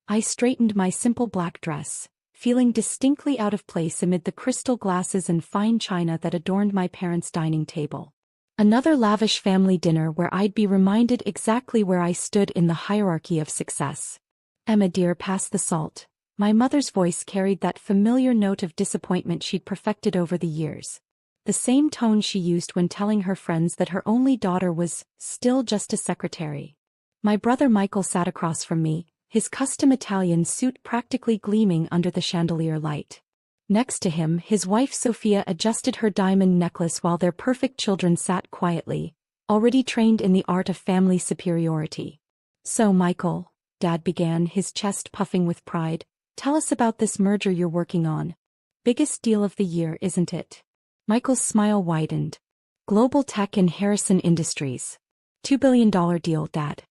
I straightened my simple black dress, feeling distinctly out of place amid the crystal glasses and fine china that adorned my parents' dining table. Another lavish family dinner where I'd be reminded exactly where I stood in the hierarchy of success. "Emma dear, pass the salt." My mother's voice carried that familiar note of disappointment she'd perfected over the years. The same tone she used when telling her friends that her only daughter was still just a secretary. My brother Michael sat across from me, his custom Italian suit practically gleaming under the chandelier light. Next to him, his wife Sophia adjusted her diamond necklace while their perfect children sat quietly, already trained in the art of family superiority. "So Michael," Dad began, his chest puffing with pride, "tell us about this merger you're working on. Biggest deal of the year, isn't it?" Michael's smile widened. "Global Tech and Harrison Industries. $2 billion deal, Dad.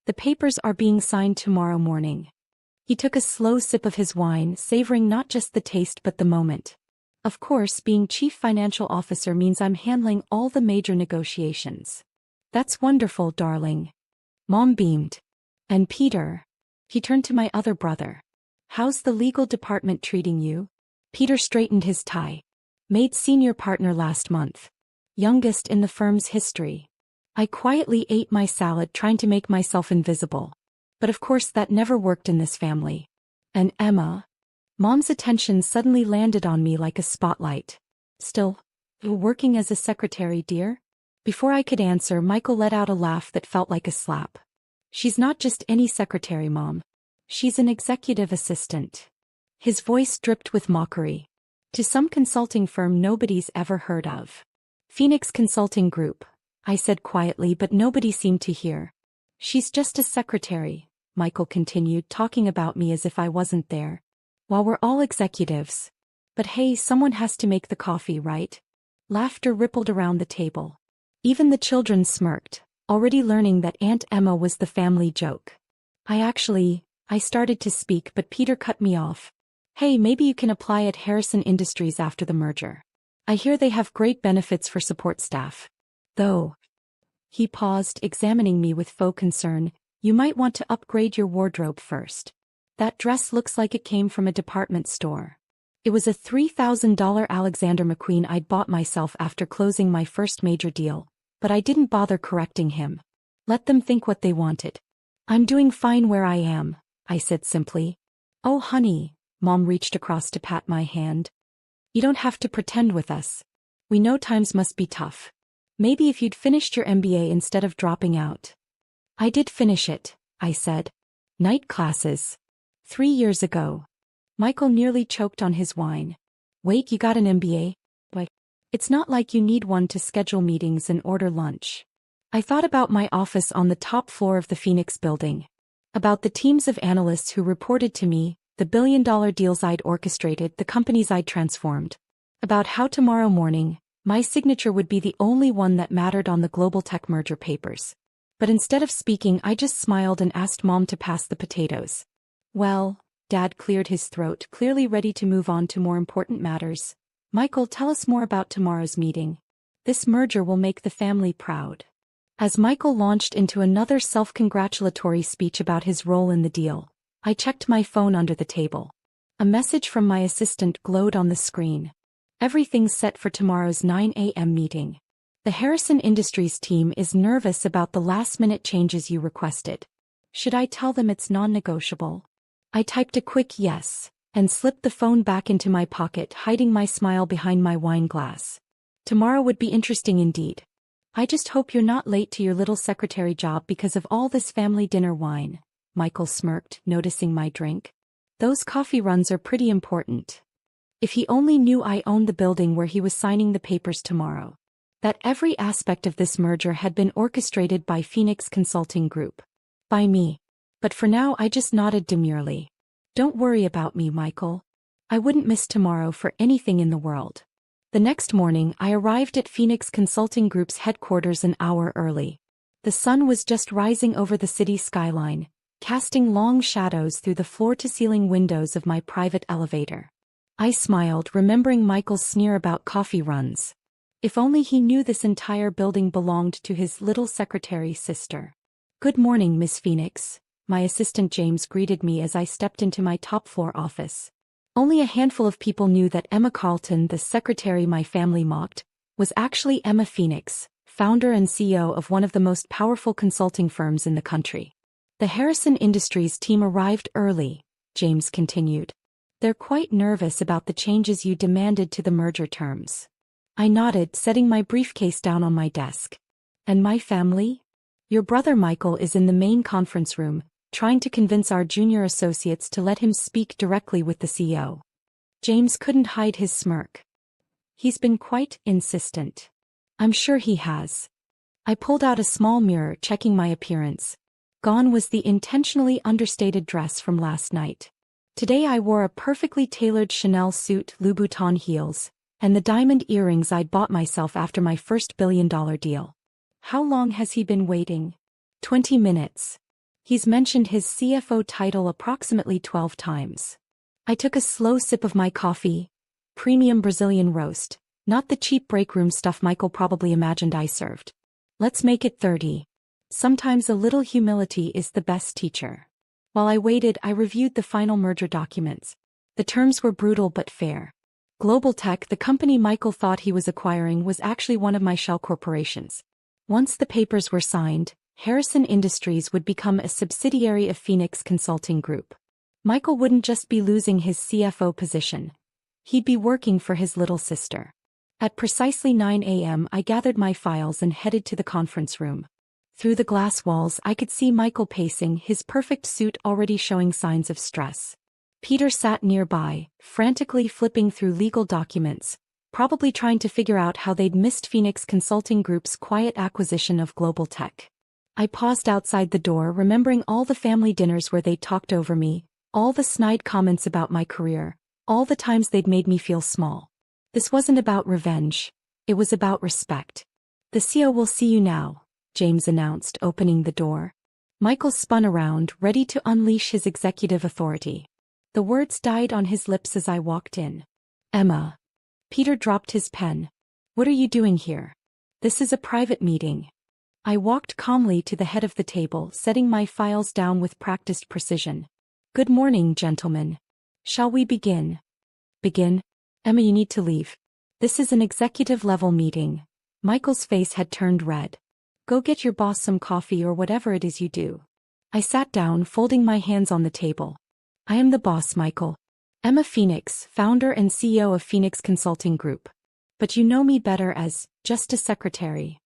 The papers are being signed tomorrow morning." He took a slow sip of his wine, savoring not just the taste but the moment. "Of course, being chief financial officer means I'm handling all the major negotiations." "That's wonderful, darling." Mom beamed. "And Peter?" He turned to my other brother. "How's the legal department treating you?" Peter straightened his tie. "Made senior partner last month. Youngest in the firm's history." I quietly ate my salad, trying to make myself invisible. But of course that never worked in this family. "And Emma?" Mom's attention suddenly landed on me like a spotlight. "Still working as a secretary, dear?" Before I could answer, Michael let out a laugh that felt like a slap. "She's not just any secretary, Mom. She's an executive assistant." His voice dripped with mockery. "To some consulting firm nobody's ever heard of. Phoenix Consulting Group," I said quietly, but nobody seemed to hear. "She's just a secretary," Michael continued, talking about me as if I wasn't there. "While we're all executives. But hey, someone has to make the coffee, right?" Laughter rippled around the table. Even the children smirked, already learning that Aunt Emma was the family joke. I started to speak, but Peter cut me off. "Hey, maybe you can apply at Harrison Industries after the merger. I hear they have great benefits for support staff. Though." He paused, examining me with faux concern. "You might want to upgrade your wardrobe first. That dress looks like it came from a department store." It was a $3,000 Alexander McQueen I'd bought myself after closing my first major deal, but I didn't bother correcting him. Let them think what they wanted. "I'm doing fine where I am," I said simply. "Oh honey," Mom reached across to pat my hand. "You don't have to pretend with us. We know times must be tough. Maybe if you'd finished your MBA instead of dropping out." "I did finish it," I said. "Night classes. 3 years ago." Michael nearly choked on his wine. "Wait, you got an MBA? But it's not like you need one to schedule meetings and order lunch." I thought about my office on the top floor of the Phoenix building. About the teams of analysts who reported to me, the billion-dollar deals I'd orchestrated, the companies I'd transformed. About how tomorrow morning, my signature would be the only one that mattered on the global tech merger papers. But instead of speaking, I just smiled and asked Mom to pass the potatoes. "Well," Dad cleared his throat, clearly ready to move on to more important matters. "Michael, tell us more about tomorrow's meeting. This merger will make the family proud." As Michael launched into another self-congratulatory speech about his role in the deal, I checked my phone under the table. A message from my assistant glowed on the screen. "Everything's set for tomorrow's 9 a.m. meeting. The Harrison Industries team is nervous about the last-minute changes you requested. Should I tell them it's non-negotiable?" I typed a quick yes, and slipped the phone back into my pocket, hiding my smile behind my wine glass. Tomorrow would be interesting indeed. "I just hope you're not late to your little secretary job because of all this family dinner wine," Michael smirked, noticing my drink. "Those coffee runs are pretty important." If he only knew I owned the building where he was signing the papers tomorrow. That every aspect of this merger had been orchestrated by Phoenix Consulting Group. By me. But for now I just nodded demurely. "Don't worry about me, Michael. I wouldn't miss tomorrow for anything in the world." The next morning I arrived at Phoenix Consulting Group's headquarters an hour early. The sun was just rising over the city skyline, casting long shadows through the floor-to-ceiling windows of my private elevator. I smiled, remembering Michael's sneer about coffee runs. If only he knew this entire building belonged to his little secretary sister. "Good morning, Miss Phoenix," my assistant James greeted me as I stepped into my top-floor office. Only a handful of people knew that Emma Carlton, the secretary my family mocked, was actually Emma Phoenix, founder and CEO of one of the most powerful consulting firms in the country. The Harrison Industries team arrived early, James continued. They're quite nervous about the changes you demanded to the merger terms. I nodded, setting my briefcase down on my desk. And my family? Your brother Michael is in the main conference room, trying to convince our junior associates to let him speak directly with the CEO. James couldn't hide his smirk. He's been quite insistent. I'm sure he has. I pulled out a small mirror, checking my appearance. Gone was the intentionally understated dress from last night. Today I wore a perfectly tailored Chanel suit, Louboutin heels, and the diamond earrings I'd bought myself after my first billion-dollar deal. How long has he been waiting? 20 minutes. He's mentioned his CFO title approximately 12 times. I took a slow sip of my coffee, premium Brazilian roast, not the cheap break room stuff Michael probably imagined I served. Let's make it 30. Sometimes a little humility is the best teacher. While I waited, I reviewed the final merger documents. The terms were brutal but fair. Global Tech, the company Michael thought he was acquiring, was actually one of my shell corporations. Once the papers were signed, Harrison Industries would become a subsidiary of Phoenix Consulting Group. Michael wouldn't just be losing his CFO position. He'd be working for his little sister. At precisely 9 a.m. I gathered my files and headed to the conference room. Through the glass walls I could see Michael pacing, his perfect suit already showing signs of stress. Peter sat nearby, frantically flipping through legal documents, probably trying to figure out how they'd missed Phoenix Consulting Group's quiet acquisition of Global Tech. I paused outside the door, remembering all the family dinners where they'd talked over me, all the snide comments about my career, all the times they'd made me feel small. This wasn't about revenge. It was about respect. The CEO will see you now, James announced, opening the door. Michael spun around, ready to unleash his executive authority. The words died on his lips as I walked in. Emma. Peter dropped his pen. What are you doing here? This is a private meeting. I walked calmly to the head of the table, setting my files down with practiced precision. Good morning, gentlemen. Shall we begin? Begin? Emma, you need to leave. This is an executive-level meeting. Michael's face had turned red. Go get your boss some coffee or whatever it is you do. I sat down, folding my hands on the table. I am the boss, Michael. Emma Phoenix, founder and CEO of Phoenix Consulting Group. But you know me better as just a secretary.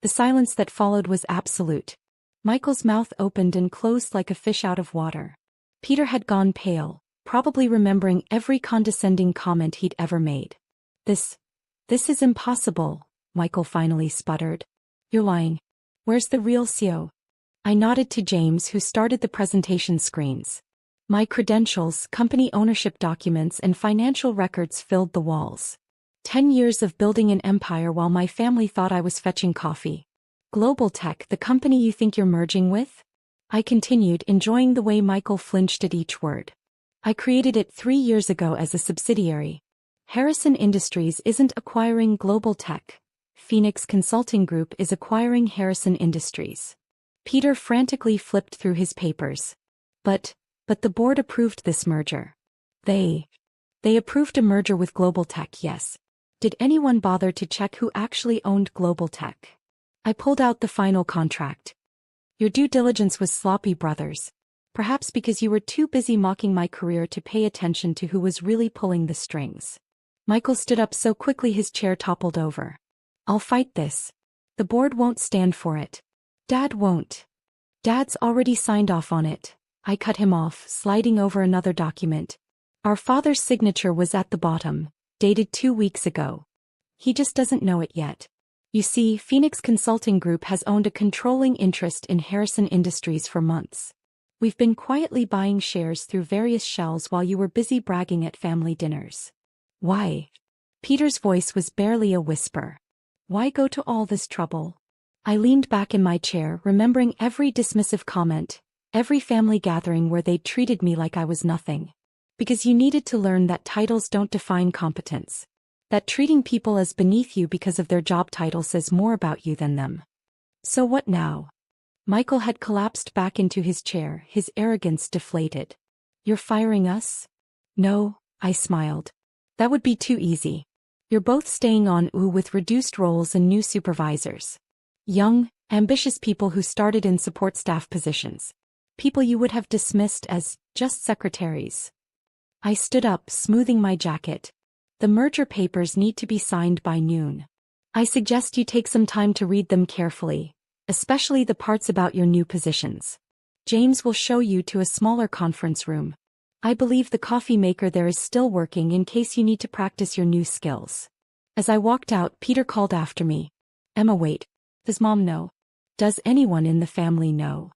The silence that followed was absolute. Michael's mouth opened and closed like a fish out of water. Peter had gone pale, probably remembering every condescending comment he'd ever made. This is impossible, Michael finally sputtered. You're lying. Where's the real CEO? I nodded to James, who started the presentation screens. My credentials, company ownership documents, and financial records filled the walls. 10 years of building an empire while my family thought I was fetching coffee. Global Tech, the company you think you're merging with? I continued, enjoying the way Michael flinched at each word. I created it 3 years ago as a subsidiary. Harrison Industries isn't acquiring Global Tech. Phoenix Consulting Group is acquiring Harrison Industries. Peter frantically flipped through his papers. But the board approved this merger. They approved a merger with Global Tech, yes. Did anyone bother to check who actually owned Global Tech? I pulled out the final contract. Your due diligence was sloppy, brothers. Perhaps because you were too busy mocking my career to pay attention to who was really pulling the strings. Michael stood up so quickly his chair toppled over. I'll fight this. The board won't stand for it. Dad won't. Dad's already signed off on it. I cut him off, sliding over another document. Our father's signature was at the bottom, dated 2 weeks ago. He just doesn't know it yet. You see, Phoenix Consulting Group has owned a controlling interest in Harrison Industries for months. We've been quietly buying shares through various shells while you were busy bragging at family dinners. Why? Peter's voice was barely a whisper. Why go to all this trouble? I leaned back in my chair, remembering every dismissive comment, every family gathering where they'd treated me like I was nothing. Because you needed to learn that titles don't define competence. That treating people as beneath you because of their job title says more about you than them. So what now? Michael had collapsed back into his chair, his arrogance deflated. You're firing us? No, I smiled. That would be too easy. You're both staying on with reduced roles and new supervisors. Young, ambitious people who started in support staff positions. People you would have dismissed as just secretaries. I stood up, smoothing my jacket. The merger papers need to be signed by noon. I suggest you take some time to read them carefully, especially the parts about your new positions. James will show you to a smaller conference room. I believe the coffee maker there is still working in case you need to practice your new skills. As I walked out, Peter called after me. Emma, wait. Does Mom know? Does anyone in the family know?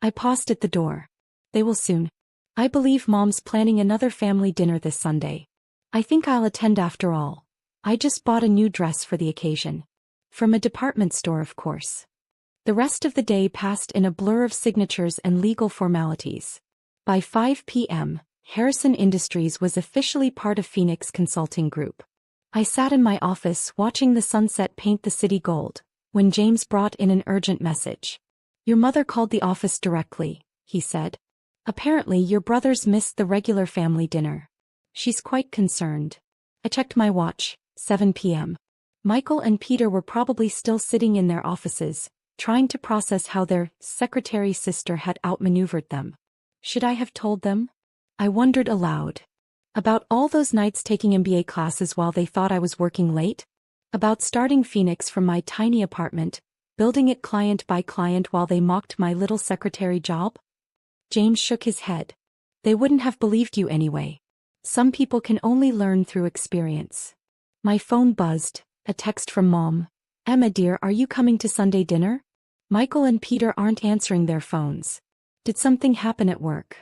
I paused at the door. They will soon. I believe Mom's planning another family dinner this Sunday. I think I'll attend after all. I just bought a new dress for the occasion. From a department store, of course. The rest of the day passed in a blur of signatures and legal formalities. By 5 p.m., Harrison Industries was officially part of Phoenix Consulting Group. I sat in my office watching the sunset paint the city gold, when James brought in an urgent message. Your mother called the office directly, he said. Apparently your brothers missed the regular family dinner. She's quite concerned. I checked my watch, 7 p.m. Michael and Peter were probably still sitting in their offices, trying to process how their secretary sister had outmaneuvered them. Should I have told them? I wondered aloud. About all those nights taking MBA classes while they thought I was working late? About starting Phoenix from my tiny apartment, building it client by client while they mocked my little secretary job? James shook his head. They wouldn't have believed you anyway. Some people can only learn through experience. My phone buzzed, a text from Mom. Emma dear, are you coming to Sunday dinner? Michael and Peter aren't answering their phones. Did something happen at work?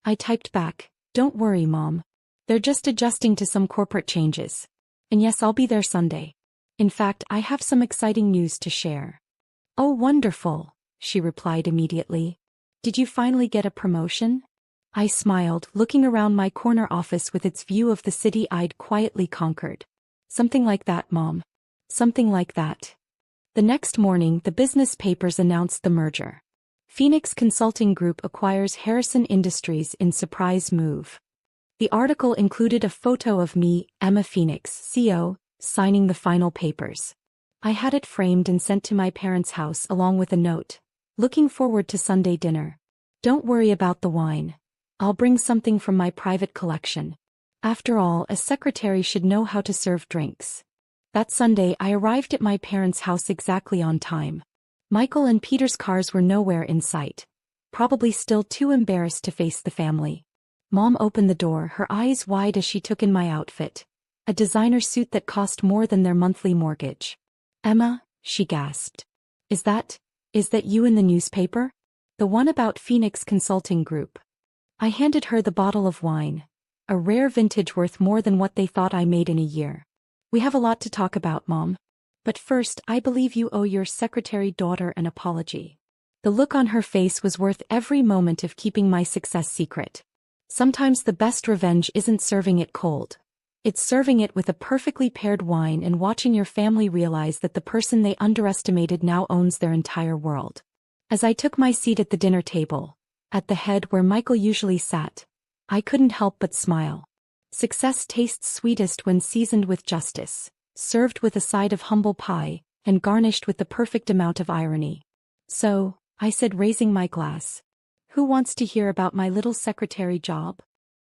I typed back, don't worry Mom. They're just adjusting to some corporate changes. And yes, I'll be there Sunday. In fact, I have some exciting news to share. Oh wonderful, she replied immediately. Did you finally get a promotion? I smiled, looking around my corner office with its view of the city I'd quietly conquered. Something like that, Mom. Something like that. The next morning, the business papers announced the merger. Phoenix Consulting Group acquires Harrison Industries in surprise move. The article included a photo of me, Emma Phoenix, CO, signing the final papers. I had it framed and sent to my parents' house along with a note. Looking forward to Sunday dinner. Don't worry about the wine. I'll bring something from my private collection. After all, a secretary should know how to serve drinks. That Sunday I arrived at my parents' house exactly on time. Michael and Peter's cars were nowhere in sight. Probably still too embarrassed to face the family. Mom opened the door, her eyes wide as she took in my outfit. A designer suit that cost more than their monthly mortgage. Emma, she gasped. Is that you in the newspaper? The one about Phoenix Consulting Group. I handed her the bottle of wine. A rare vintage worth more than what they thought I made in a year. We have a lot to talk about, Mom. But first, I believe you owe your secretary daughter an apology. The look on her face was worth every moment of keeping my success secret. Sometimes the best revenge isn't serving it cold. It's serving it with a perfectly paired wine and watching your family realize that the person they underestimated now owns their entire world. As I took my seat at the dinner table, at the head where Michael usually sat, I couldn't help but smile. Success tastes sweetest when seasoned with justice, served with a side of humble pie, and garnished with the perfect amount of irony. So, I said, raising my glass. Who wants to hear about my little secretary job?